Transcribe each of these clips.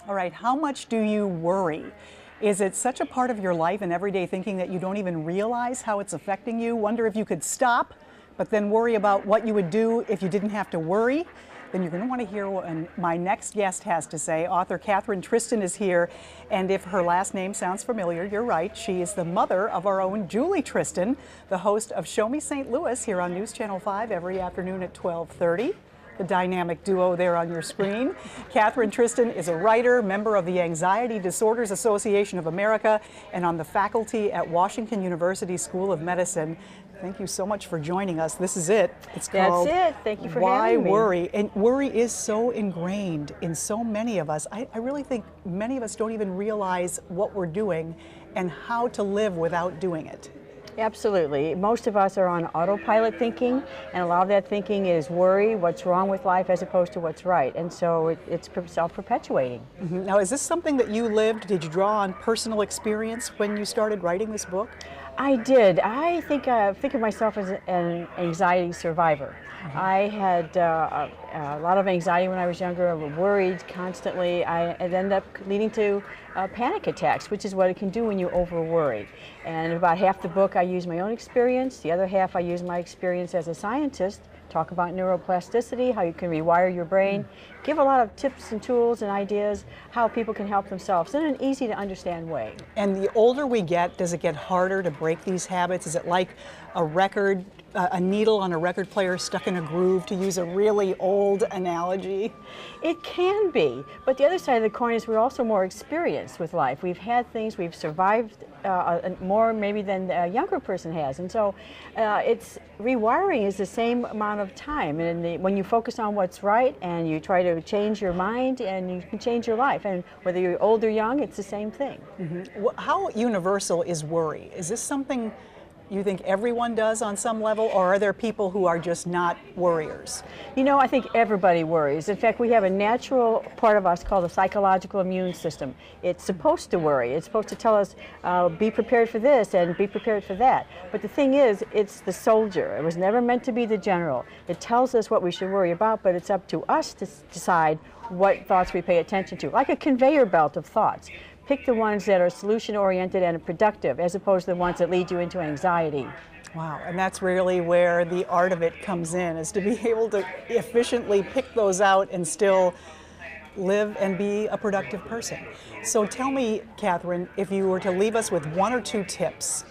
All right, how much do you worry? Is it such a part of your life and everyday thinking that you don't even realize how it's affecting you? Wonder if you could stop, but then worry about what you would do if you didn't have to worry? Then you're going to want to hear what my next guest has to say. Author Tristan is here, and if her last name sounds familiar, you're right. She is the mother of our own Julie Tristan, the host of Show Me St. Louis here on News Channel 5 every afternoon at 12:30. The dynamic duo there on your screen. Tristan is a writer, member of the Anxiety Disorders Association of America, and on the faculty at Washington University School of Medicine. Thank you so much for joining us. This is it. It's called That's it. Thank you for having me. Why Worry? And worry is so ingrained in so many of us. I really think many of us don't even realize what we're doing and how to live without doing it. Absolutely. Most of us are on autopilot thinking, and a lot of that thinking is worry, what's wrong with life as opposed to what's right. And so it's self-perpetuating. Mm-hmm. Now, is this something that you lived? Did you draw on personal experience when you started writing this book? I did. I think of myself as an anxiety survivor. Mm-hmm. I had a lot of anxiety when I was younger. I was worried constantly. It ended up leading to panic attacks, which is what it can do when you over-worry. And about half the book I use my own experience. The other half I use my experience as a scientist. Talk about neuroplasticity, how you can rewire your brain, give a lot of tips and tools and ideas how people can help themselves in an easy to understand way. And the older we get, does it get harder to break these habits? Is it like a record, a needle on a record player stuck in a groove, to use a really old analogy? It can be, but the other side of the coin is we're also more experienced with life. We've had things, we've survived more maybe than a younger person has, and so it's rewiring is the same amount of time, and when you focus on what's right and you try to change your mind, and you can change your life, and whether you're old or young, it's the same thing. Mm-hmm. How universal is worry? Is this something you think everyone does on some level, or are there people who are just not worriers? You know, I think everybody worries. In fact, we have a natural part of us called the psychological immune system. It's supposed to worry. It's supposed to tell us, be prepared for this and be prepared for that. But the thing is, it's the soldier. It was never meant to be the general. It tells us what we should worry about, but it's up to us to decide what thoughts we pay attention to, like a conveyor belt of thoughts. Pick the ones that are solution-oriented and productive, as opposed to the ones that lead you into anxiety. Wow, and that's really where the art of it comes in, is to be able to efficiently pick those out and still live and be a productive person. So tell me, Catherine, if you were to leave us with one or two tips,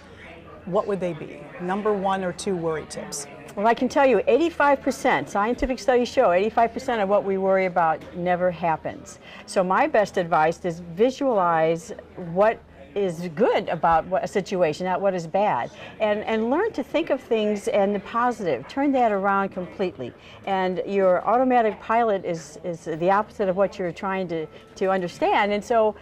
what would they be? Number one or two worry tips. Well, I can tell you 85%, scientific studies show 85% of what we worry about never happens. So my best advice is visualize what is good about a situation, not what is bad, and learn to think of things in the positive. Turn that around completely. And your automatic pilot is the opposite of what you're trying to understand, and so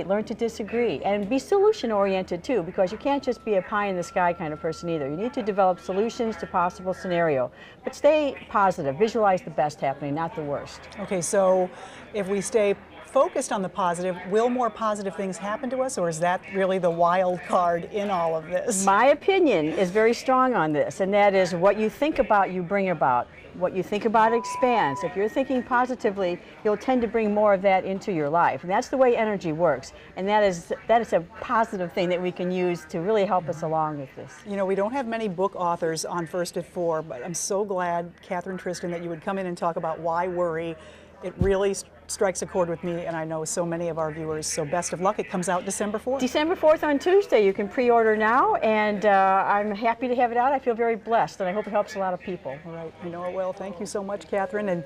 learn to disagree, and be solution-oriented too, because you can't just be a pie-in-the-sky kind of person either. You need to develop solutions to possible scenario, but stay positive. Visualize the best happening, not the worst. Okay, so if we stay focused on the positive, will more positive things happen to us, or is that really the wild card in all of this? My opinion is very strong on this, and that is what you think about, you bring about. What you think about expands. If you're thinking positively, you'll tend to bring more of that into your life. And that's the way energy works. And that is a positive thing that we can use to really help us along with this. You know, we don't have many book authors on First at 4, but I'm so glad, Tristan, that you would come in and talk about why worry. It really strikes a chord with me, and I know so many of our viewers. So best of luck. It comes out December 4th. December 4th on Tuesday. You can pre-order now, and I'm happy to have it out. I feel very blessed, and I hope it helps a lot of people. All right. I know it will. Thank you so much, Catherine. And